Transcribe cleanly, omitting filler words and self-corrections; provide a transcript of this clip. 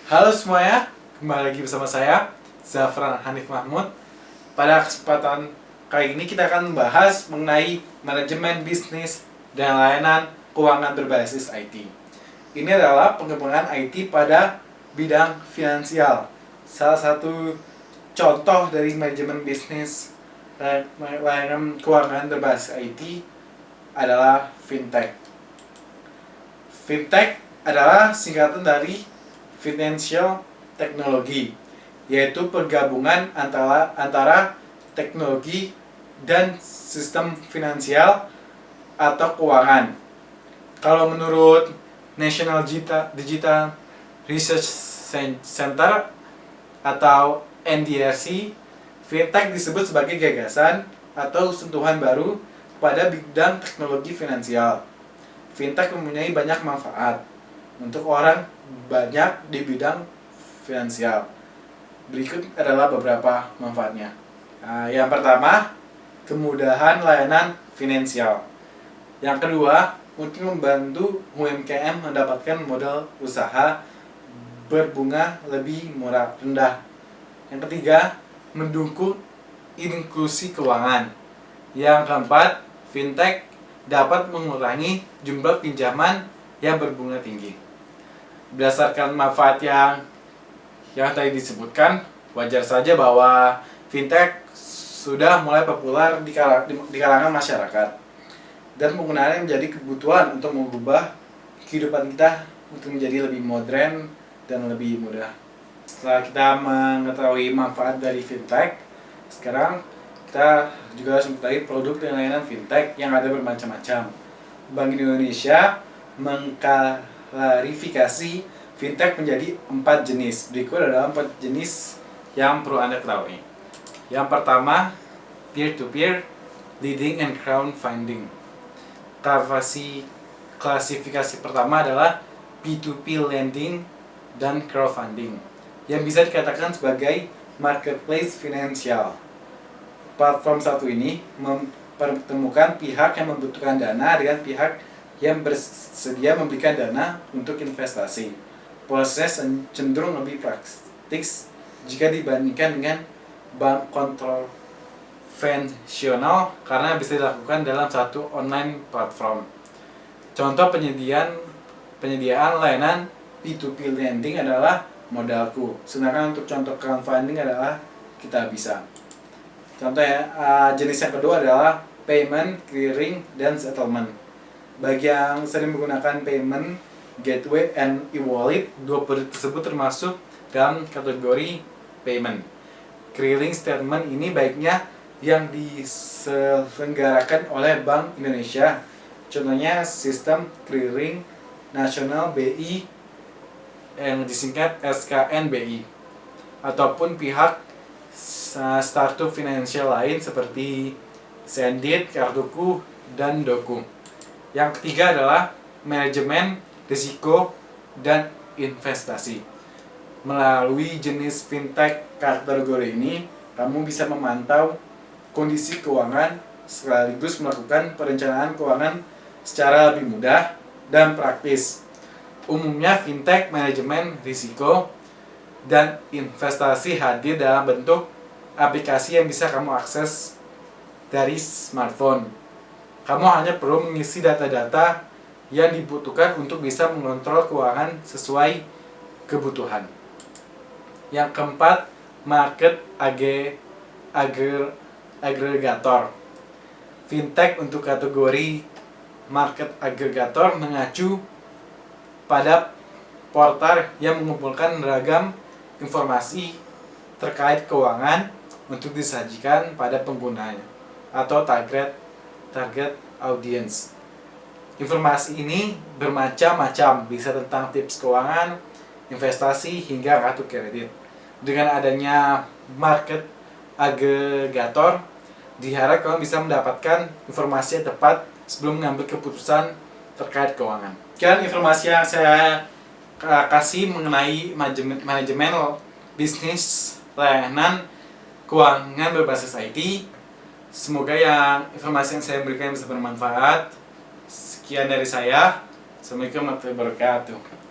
Halo semuanya, kembali lagi bersama saya, Zafran Hanif Mahmud. Pada kesempatan kali ini kita akan membahas mengenai manajemen bisnis dan layanan keuangan berbasis IT. Ini adalah pengembangan IT pada bidang finansial. Salah satu contoh dari manajemen bisnis dan layanan keuangan berbasis IT adalah fintech. Fintech adalah singkatan dari Financial Technology, yaitu penggabungan antara teknologi dan sistem finansial atau keuangan. Kalau menurut National Digital Research Center atau NDRC, fintech disebut sebagai gagasan atau sentuhan baru pada bidang teknologi finansial. Fintech mempunyai banyak manfaat untuk orang banyak di bidang finansial. Berikut adalah beberapa manfaatnya. Yang pertama, kemudahan layanan finansial. Yang kedua, untuk membantu UMKM mendapatkan modal usaha berbunga lebih rendah. Yang ketiga, mendukung inklusi keuangan. Yang keempat, fintech dapat mengurangi jumlah pinjaman yang berbunga tinggi. Berdasarkan manfaat yang tadi disebutkan, wajar saja bahwa fintech sudah mulai populer di kalangan masyarakat dan penggunaannya menjadi kebutuhan untuk mengubah kehidupan kita untuk menjadi lebih modern dan lebih mudah. Setelah kita mengetahui manfaat dari fintech, sekarang kita juga harus mengetahui produk dan layanan fintech yang ada bermacam-macam. Bank Indonesia mengklarifikasi fintech menjadi 4 jenis. Berikut adalah 4 jenis yang perlu Anda ketahui. Yang pertama, peer-to-peer lending and crowdfunding. Klasifikasi pertama adalah P2P lending dan crowdfunding, yang bisa dikatakan sebagai marketplace finansial. Platform satu ini mempertemukan pihak yang membutuhkan dana dengan pihak yang bersedia memberikan dana untuk investasi. Proses cenderung lebih praktis jika dibandingkan dengan bank konvensional karena bisa dilakukan dalam satu online platform. Contoh penyediaan layanan P2P lending adalah Modalku, sedangkan untuk contoh crowdfunding adalah Kitabisa. Contoh jenis yang kedua adalah payment, clearing, dan settlement. Bagi yang sering menggunakan payment, gateway, and e-wallet, dua produk tersebut termasuk dalam kategori payment. Clearing statement ini baiknya yang diselenggarakan oleh Bank Indonesia. Contohnya sistem clearing nasional BI yang disingkat SKNBI, ataupun pihak startup finansial lain seperti Sendit, Kartuku, dan Doku. Yang ketiga adalah manajemen risiko dan investasi. Melalui jenis fintech kategori ini, kamu bisa memantau kondisi keuangan sekaligus melakukan perencanaan keuangan secara lebih mudah dan praktis. Umumnya fintech manajemen risiko dan investasi hadir dalam bentuk aplikasi yang bisa kamu akses dari smartphone. Kamu hanya perlu mengisi data-data yang dibutuhkan untuk bisa mengontrol keuangan sesuai kebutuhan. Yang keempat, market agregator. Fintech untuk kategori market agregator mengacu pada portal yang mengumpulkan beragam informasi terkait keuangan untuk disajikan pada penggunanya atau target audience. Informasi ini bermacam-macam, bisa tentang tips keuangan, investasi, hingga kartu kredit. Dengan adanya market agregator, diharapkan kamu bisa mendapatkan informasi yang tepat sebelum mengambil keputusan terkait keuangan. Sekian informasi yang saya kasih mengenai manajemen bisnis layanan keuangan berbasis IT. Semoga informasi yang saya berikan bisa bermanfaat. Sekian dari saya. Assalamualaikum warahmatullahi wabarakatuh.